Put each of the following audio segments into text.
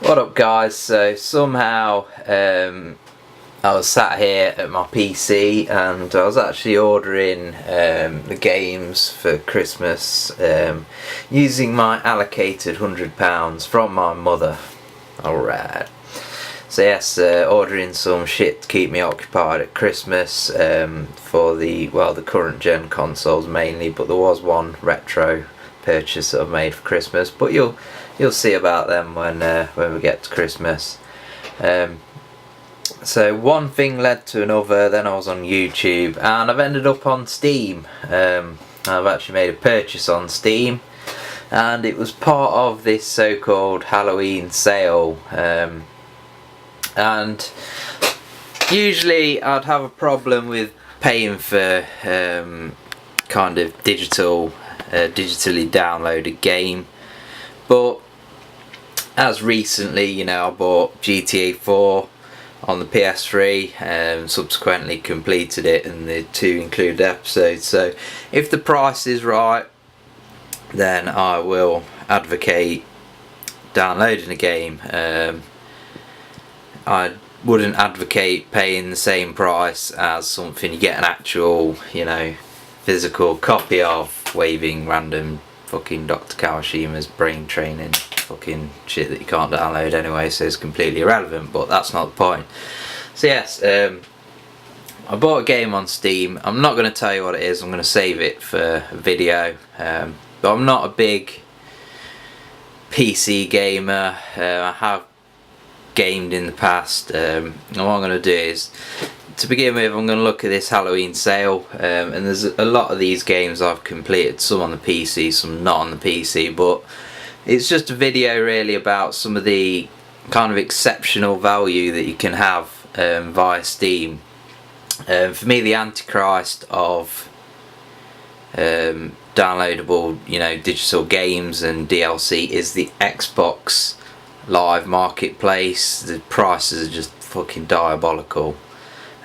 What up guys? So somehow I was sat here at my PC and I was actually ordering the games for Christmas using my allocated £100 from my mother. Alright. So yes, ordering some shit to keep me occupied at Christmas for the current gen consoles mainly, but there was one retro purchase that I've made for Christmas, but you'll see about them when we get to Christmas. So one thing led to another, then I was on YouTube and I've ended up on Steam. I've actually made a purchase on Steam and it was part of this so-called Halloween sale, and usually I'd have a problem with paying for kind of digitally downloaded game, but as recently, I bought GTA 4 on the PS3 and subsequently completed it, and the 2 included episodes. So if the price is right, then I will advocate downloading a game. I wouldn't advocate paying the same price as something you get an actual, physical copy of, waving random fucking Dr. Kawashima's brain training fucking shit that you can't download anyway, so it's completely irrelevant, but that's not the point. So yes, I bought a game on Steam. I'm not going to tell you what it is, I'm going to save it for a video, but I'm not a big PC gamer. I have gamed in the past, and what I'm going to do is, to begin with, I'm going to look at this Halloween sale, and there's a lot of these games I've completed, some on the PC, some not on the PC, but it's just a video really about some of the kind of exceptional value that you can have via Steam. For me, the Antichrist of downloadable, digital games and DLC is the Xbox Live Marketplace. The prices are just fucking diabolical.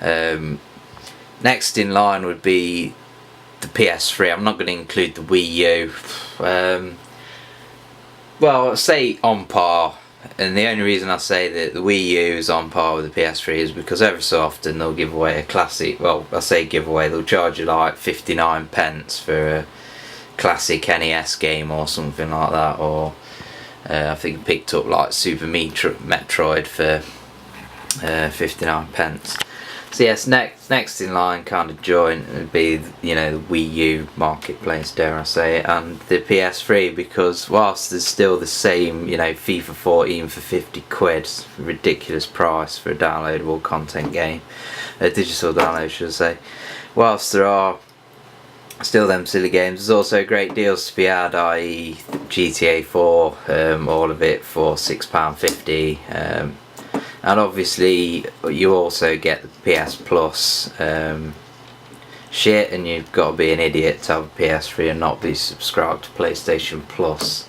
Next in line would be the PS3. I'm not going to include the Wii U. Well, I'll say on par, and the only reason I say that the Wii U is on par with the PS3 is because every so often they'll give away a classic, well, I say give away, they'll charge you like 59 pence for a classic NES game or something like that, or I think I picked up like Super Metroid for 59 pence. So yes, next in line, kind of joint, would be the Wii U marketplace, dare I say it, and the PS3, because whilst there's still the same, FIFA 14 for 50 quid, ridiculous price for a downloadable content game, a digital download should I say, whilst there are still them silly games, there's also great deals to be had, i.e. GTA 4, all of it for £6.50. And obviously you also get the PS Plus shit, and you've got to be an idiot to have a PS3 and not be subscribed to PlayStation Plus.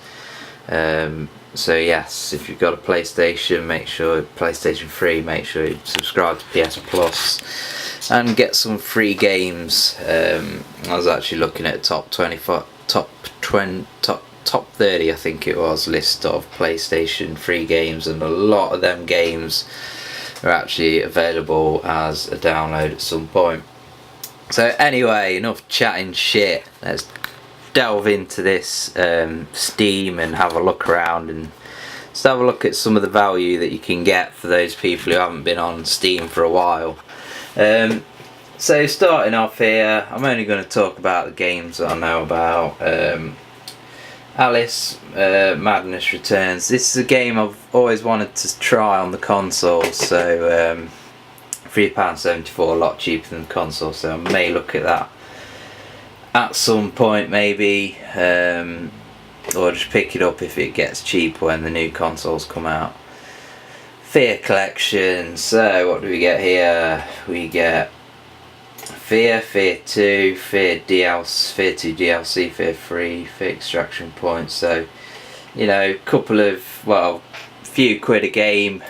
So yes, if you've got a PlayStation, PlayStation 3, make sure you subscribe to PS Plus and get some free games. I was actually looking at top 30, I think it was, list of PlayStation free games, and a lot of them games are actually available as a download at some point. So anyway, enough chatting shit, let's delve into this Steam and have a look around, and let's have a look at some of the value that you can get for those people who haven't been on Steam for a while. So starting off here, I'm only going to talk about the games that I know about. Alice Madness Returns. This is a game I've always wanted to try on the console, so £3.74, a lot cheaper than the console, so I may look at that at some point maybe, or just pick it up if it gets cheaper when the new consoles come out. Fear Collection, so what do we get here? We get Fear 2, Fear 2 DLC, Fear 3, Fear Extraction Points, so couple of, few quid a game,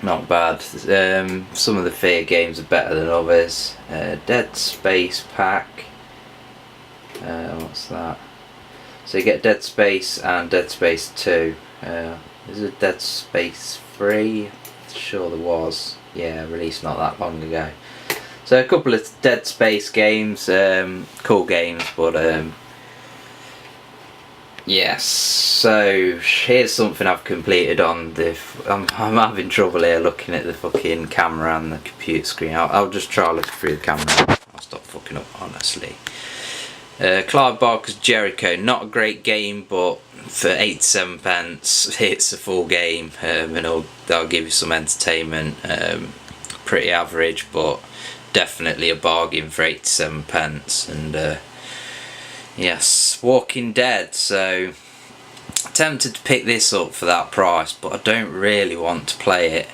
not bad. Some of the Fear games are better than others. Dead Space pack, what's that? So you get Dead Space and Dead Space 2. Is it Dead Space 3? Sure there was. Yeah, released not that long ago. So a couple of Dead Space games, cool games, but yes. So here's something I've completed on the. I'm having trouble here looking at the fucking camera and the computer screen. I'll just try looking through the camera. I'll stop fucking up, honestly. Clive Barker's Jericho, not a great game, but for 87 pence, it's a full game, and they'll give you some entertainment. Pretty average, but definitely a bargain for 87 pence. And yes, Walking Dead. So tempted to pick this up for that price, but I don't really want to play it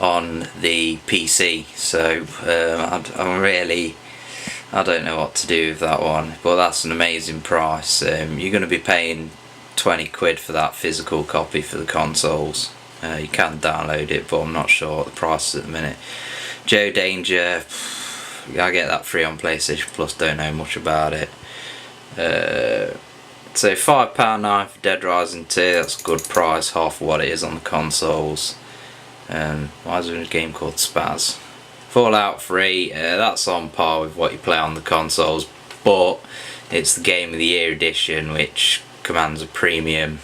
on the PC. So I don't know what to do with that one, but that's an amazing price. You're going to be paying 20 quid for that physical copy for the consoles. You can download it, but I'm not sure what the price is at the minute. Joe Danger, I get that free on PlayStation Plus, don't know much about it. So £5.9 for Dead Rising 2, that's a good price, half of what it is on the consoles. Why is there a game called Spaz? Fallout 3, that's on par with what you play on the consoles, but it's the Game of the Year edition, which commands a premium.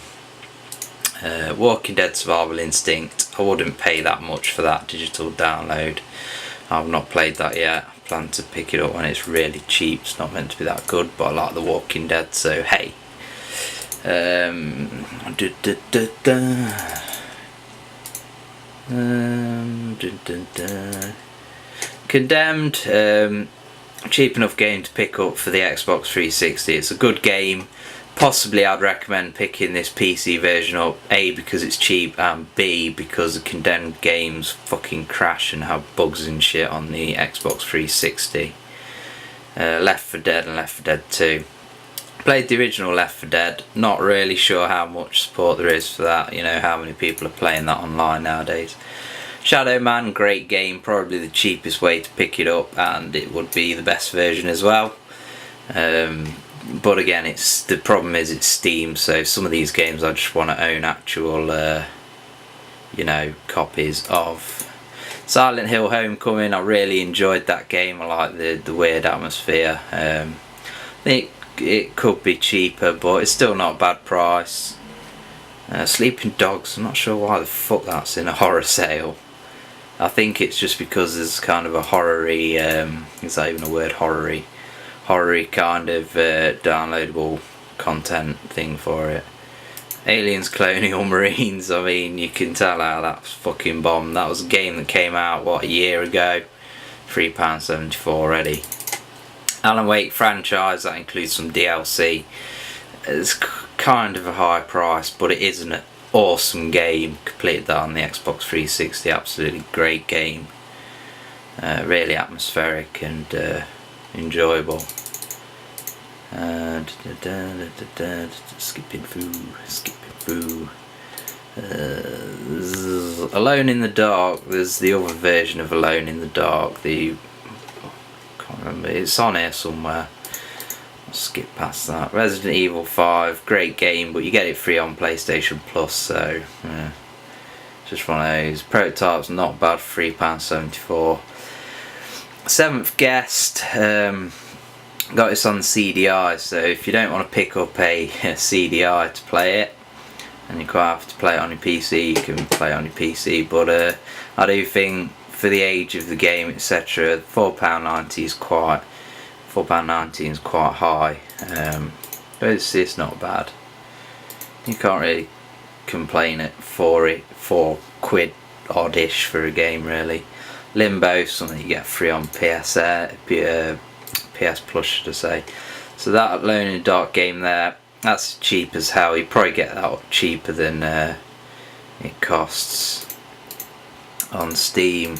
Walking Dead Survival Instinct, I wouldn't pay that much for that digital download. I've not played that yet. I plan to pick it up when it's really cheap. It's not meant to be that good, but I like The Walking Dead, so hey. Condemned, cheap enough game to pick up for the Xbox 360. It's a good game. Possibly I'd recommend picking this PC version up, A, because it's cheap, and B, because the Condemned games fucking crash and have bugs and shit on the Xbox 360. Left 4 Dead and Left 4 Dead 2. Played the original Left 4 Dead, not really sure how much support there is for that, you know, how many people are playing that online nowadays. Shadow Man, great game, probably the cheapest way to pick it up, and it would be the best version as well. But again, the problem is it's Steam, so some of these games I just want to own actual, you know, copies of. Silent Hill Homecoming, I really enjoyed that game. I like the weird atmosphere. I think it could be cheaper, but it's still not a bad price. Sleeping Dogs, I'm not sure why the fuck that's in a horror sale. I think it's just because there's kind of a horror-y, is that even a word, horror-y kind of downloadable content thing for it. Aliens Colonial Marines, I mean, you can tell how that's fucking bombed. That was a game that came out, what, a year ago? £3.74 already. Alan Wake franchise, that includes some DLC. It's kind of a high price, but it is an awesome game. Completed that on the Xbox 360, absolutely great game. Really atmospheric and enjoyable. Skipping through. Alone in the Dark, there's the other version of Alone in the Dark, I can't remember, it's on here somewhere. I'll skip past that. Resident Evil 5, great game, but you get it free on PlayStation Plus, so just one of those. Prototype's not bad, £3.74. Seventh Guest, got this on CDI, so if you don't want to pick up a CDI to play it, and you quite have to play it on your PC, you can play it on your PC, but I do think for the age of the game, etc., £4.90 is quite high, but it's not bad. You can't really complain at 4 quid oddish for a game, really. Limbo, something you get free on PS Plus, should I say. So that Alone in the Dark game there, that's cheap as hell. You probably get that cheaper than it costs on Steam.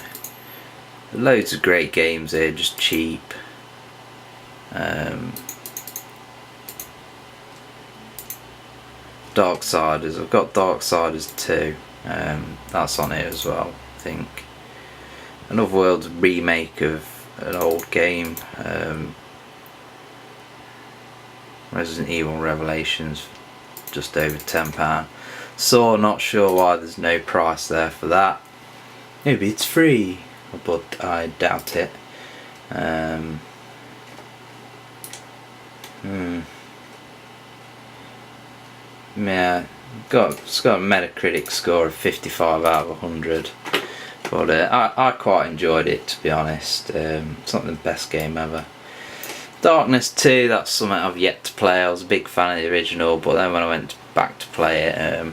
Loads of great games here, just cheap. Darksiders, I've got Darksiders 2, that's on it as well, I think. Another World's remake of an old game, Resident Evil Revelations, just over £10. So not sure why there's no price there for that. Maybe it's free, but I doubt it. Yeah, it's got a Metacritic score of 55 out of 100. But I quite enjoyed it, to be honest. It's not the best game ever. Darkness 2, that's something I've yet to play. I was a big fan of the original, but then when I went back to play it, I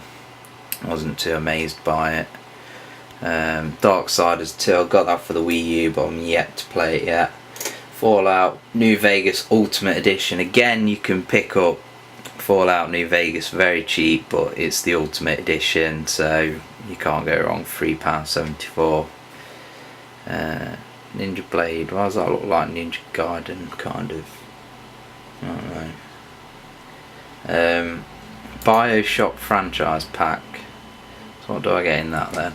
wasn't too amazed by it. Darksiders 2, I got that for the Wii U, but I'm yet to play it yet. Fallout New Vegas Ultimate Edition. Again, you can pick up Fallout New Vegas very cheap, but it's the Ultimate Edition, so you can't go wrong. £3.74. Ninja Blade. Why does that look like Ninja Gaiden, kind of? I don't know. Bioshock franchise pack. So what do I get in that then?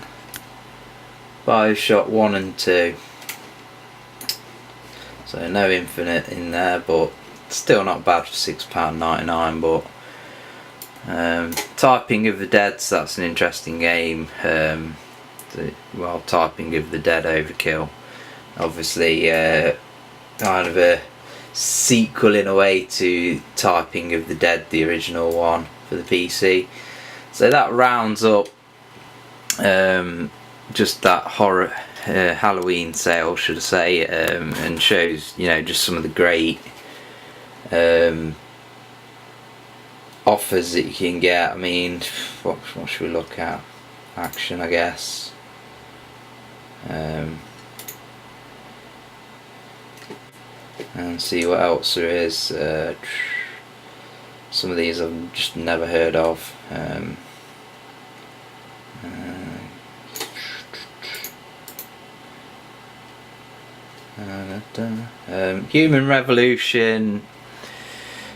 Bioshock 1 and 2. So no Infinite in there, but still not bad for £6.99. But Typing of the Dead, so that's an interesting game. Typing of the Dead Overkill. Obviously, kind of a sequel in a way to Typing of the Dead, the original one for the PC. So that rounds up just that horror Halloween sale, should I say, and shows, you know, just some of the great offers that you can get. I mean, what should we look at? Action, I guess. And see what else there is. Some of these I've just never heard of. Human Revolution,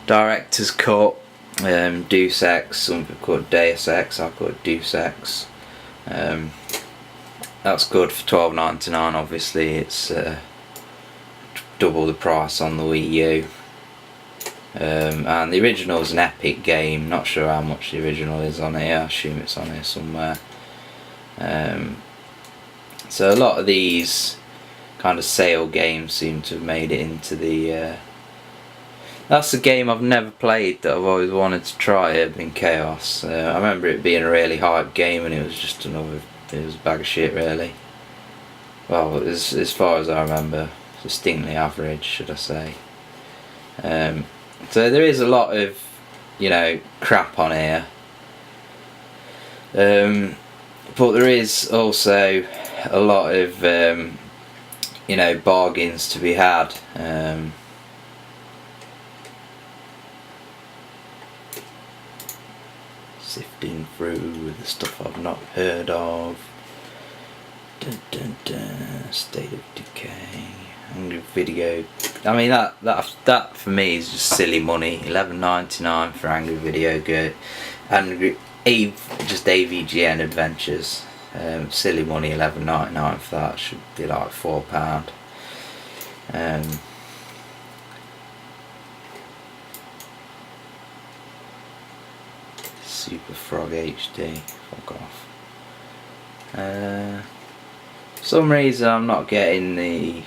Director's Cut, Deus Ex, some people call it Deus Ex, I call it Deus Ex. That's good for $12.99. Obviously it's double the price on the Wii U. And the original is an Epic game. Not sure how much the original is on here. I assume it's on here somewhere. So a lot of these kind of sale games seem to have made it into the that's a game I've never played that I've always wanted to try. Urban Chaos. I remember it being a really hyped game, and it was just it was a bag of shit, really. Well, as far as I remember, distinctly average, should I say. So there is a lot of, you know, crap on here, but there is also a lot of you know, bargains to be had. Sifting through the stuff I've not heard of. Dun, dun, dun. State of Decay, Angry Video. I mean, that for me is just silly money. $11.99 for Angry Video Go, just AVGN Adventures. Silly money. $11.99 for that. Should be like £4. Super Frog HD. Fuck off. For some reason I'm not getting the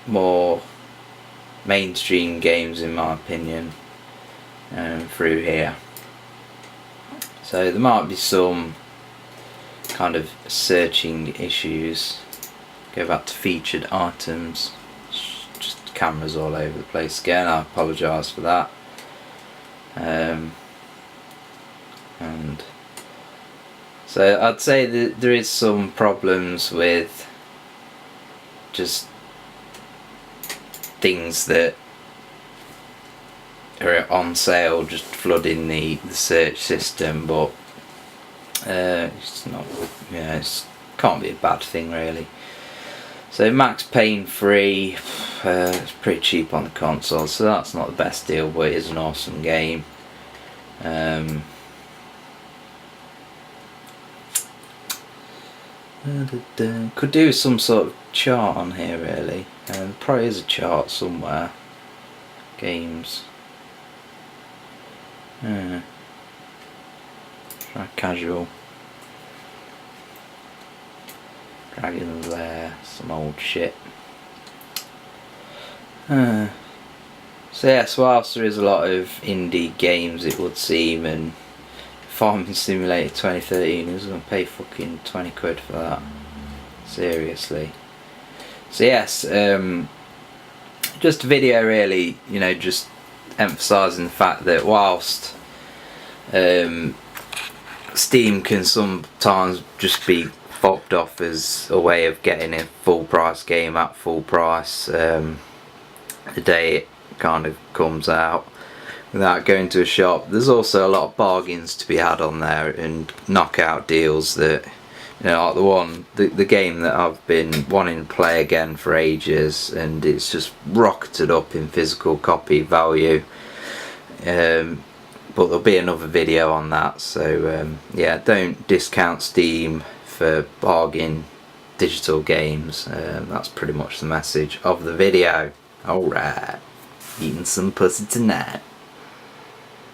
more mainstream games, in my opinion, through here. So there might be some kind of searching issues. Go back to featured items. Just cameras all over the place again. I apologise for that. And so I'd say that there is some problems with just things that are on sale just flooding the search system, but it's not, yeah, it can't be a bad thing, really. So Max Payne 3, it's pretty cheap on the console, so that's not the best deal, but it is an awesome game. Could do some sort of chart on here, really. Probably is a chart somewhere. Games. Try casual. Dragon's Lair, some old shit. So yes, whilst there is a lot of indie games, it would seem, and Farming Simulator 2013, who's going to pay fucking 20 quid for that? Seriously. So yes, just a video really, you know, just emphasising the fact that whilst Steam can sometimes just be fobbed off as a way of getting a full price game at full price the day it kind of comes out without going to a shop, there's also a lot of bargains to be had on there and knockout deals that, you know, like the game that I've been wanting to play again for ages, and it's just rocketed up in physical copy value. But there'll be another video on that, so yeah, don't discount Steam for bargain digital games. That's pretty much the message of the video. Alright, eating some pussy tonight.